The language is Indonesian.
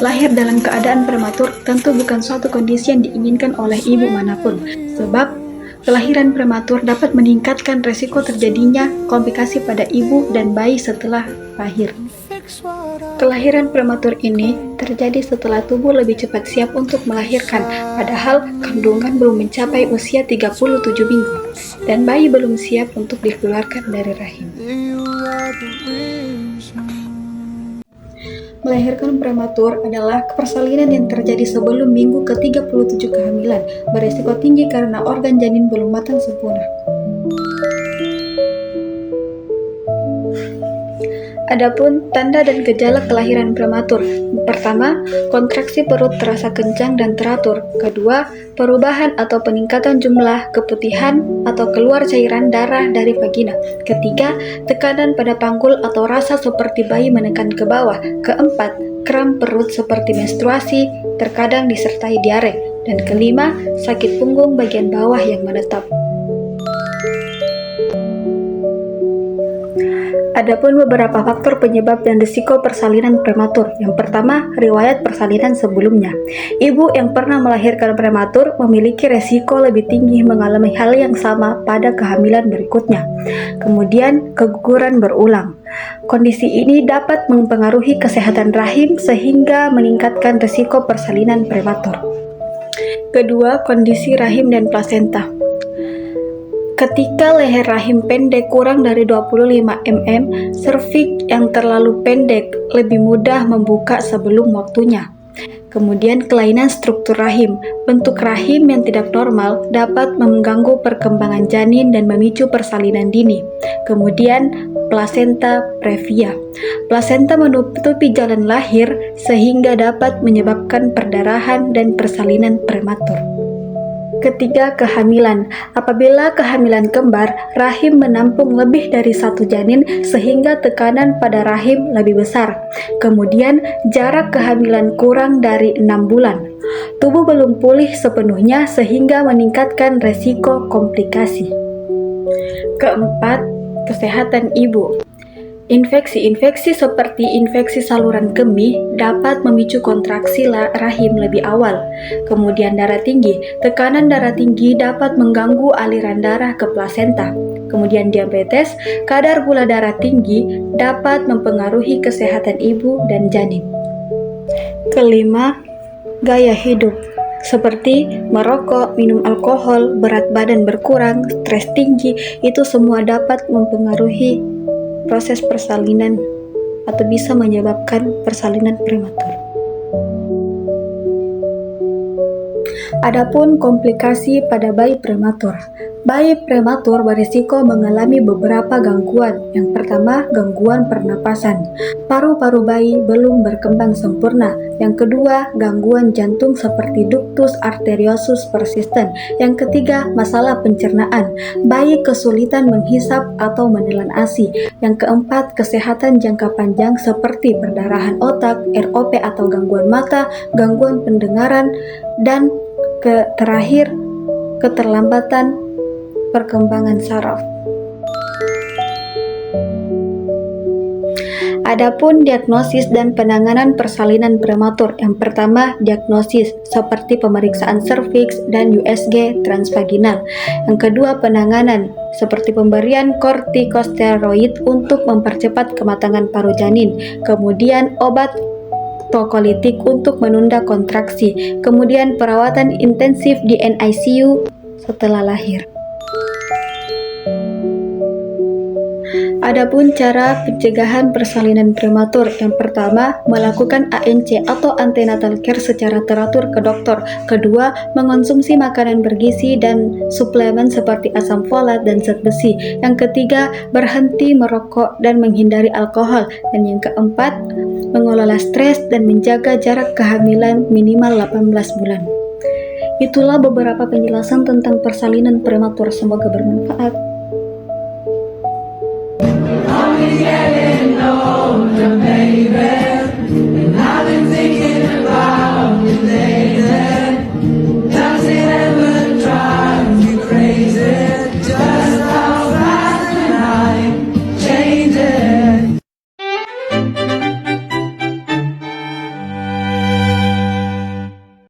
Lahir dalam keadaan prematur tentu bukan suatu kondisi yang diinginkan oleh ibu manapun, sebab kelahiran prematur dapat meningkatkan resiko terjadinya komplikasi pada ibu dan bayi setelah lahir. Kelahiran prematur ini terjadi setelah tubuh lebih cepat siap untuk melahirkan, padahal kandungan belum mencapai usia 37 minggu, dan bayi belum siap untuk dikeluarkan dari rahim. Melahirkan prematur adalah persalinan yang terjadi sebelum minggu ke-37 kehamilan, berisiko tinggi karena organ janin belum matang sempurna. Adapun tanda dan gejala kelahiran prematur. Pertama, kontraksi perut terasa kencang dan teratur. Kedua, perubahan atau peningkatan jumlah keputihan atau keluar cairan darah dari vagina. Ketiga, tekanan pada panggul atau rasa seperti bayi menekan ke bawah. Keempat, kram perut seperti menstruasi, terkadang disertai diare. Dan kelima, sakit punggung bagian bawah yang menetap. Adapun beberapa faktor penyebab dan risiko persalinan prematur. Yang pertama, riwayat persalinan sebelumnya. Ibu yang pernah melahirkan prematur memiliki resiko lebih tinggi mengalami hal yang sama pada kehamilan berikutnya. Kemudian, keguguran berulang. Kondisi ini dapat mempengaruhi kesehatan rahim sehingga meningkatkan risiko persalinan prematur. Kedua, kondisi rahim dan plasenta. Ketika leher rahim pendek kurang dari 25 mm, serviks yang terlalu pendek lebih mudah membuka sebelum waktunya. Kemudian kelainan struktur rahim. Bentuk rahim yang tidak normal dapat mengganggu perkembangan janin dan memicu persalinan dini. Kemudian plasenta previa. Plasenta menutupi jalan lahir sehingga dapat menyebabkan perdarahan dan persalinan prematur. Ketiga, kehamilan. Apabila kehamilan kembar, rahim menampung lebih dari satu janin sehingga tekanan pada rahim lebih besar. Kemudian, jarak kehamilan kurang dari 6 bulan. Tubuh belum pulih sepenuhnya sehingga meningkatkan resiko komplikasi. Keempat, kesehatan ibu. Infeksi seperti infeksi saluran kemih dapat memicu kontraksi rahim lebih awal. Kemudian darah tinggi. Tekanan darah tinggi dapat mengganggu aliran darah ke plasenta. Kemudian diabetes, kadar gula darah tinggi dapat mempengaruhi kesehatan ibu dan janin. Kelima, gaya hidup. Seperti merokok, minum alkohol, berat badan berkurang, stres tinggi, itu semua dapat mempengaruhi proses persalinan atau bisa menyebabkan persalinan prematur. Adapun komplikasi pada bayi prematur. Bayi prematur berisiko mengalami beberapa gangguan. Yang pertama, gangguan pernapasan. Paru-paru bayi belum berkembang sempurna. Yang kedua, gangguan jantung seperti ductus arteriosus persisten. Yang ketiga, masalah pencernaan. Bayi kesulitan menghisap atau menelan ASI. Yang keempat, kesehatan jangka panjang seperti perdarahan otak, ROP atau gangguan mata, gangguan pendengaran, dan terakhir, keterlambatan perkembangan saraf. Adapun diagnosis dan penanganan persalinan prematur. Yang pertama, diagnosis seperti pemeriksaan serviks dan USG transvaginal. Yang kedua, penanganan seperti pemberian kortikosteroid untuk mempercepat kematangan paru janin. Kemudian obat tokolitik untuk menunda kontraksi. Kemudian perawatan intensif di NICU setelah lahir. Adapun cara pencegahan persalinan prematur. Yang pertama, melakukan ANC atau antenatal care secara teratur ke dokter. Kedua, mengonsumsi makanan bergizi dan suplemen seperti asam folat dan zat besi. Yang ketiga, berhenti merokok dan menghindari alkohol. Dan yang keempat, mengelola stres dan menjaga jarak kehamilan minimal 18 bulan. Itulah beberapa penjelasan tentang persalinan prematur. Semoga bermanfaat. Getting older, baby.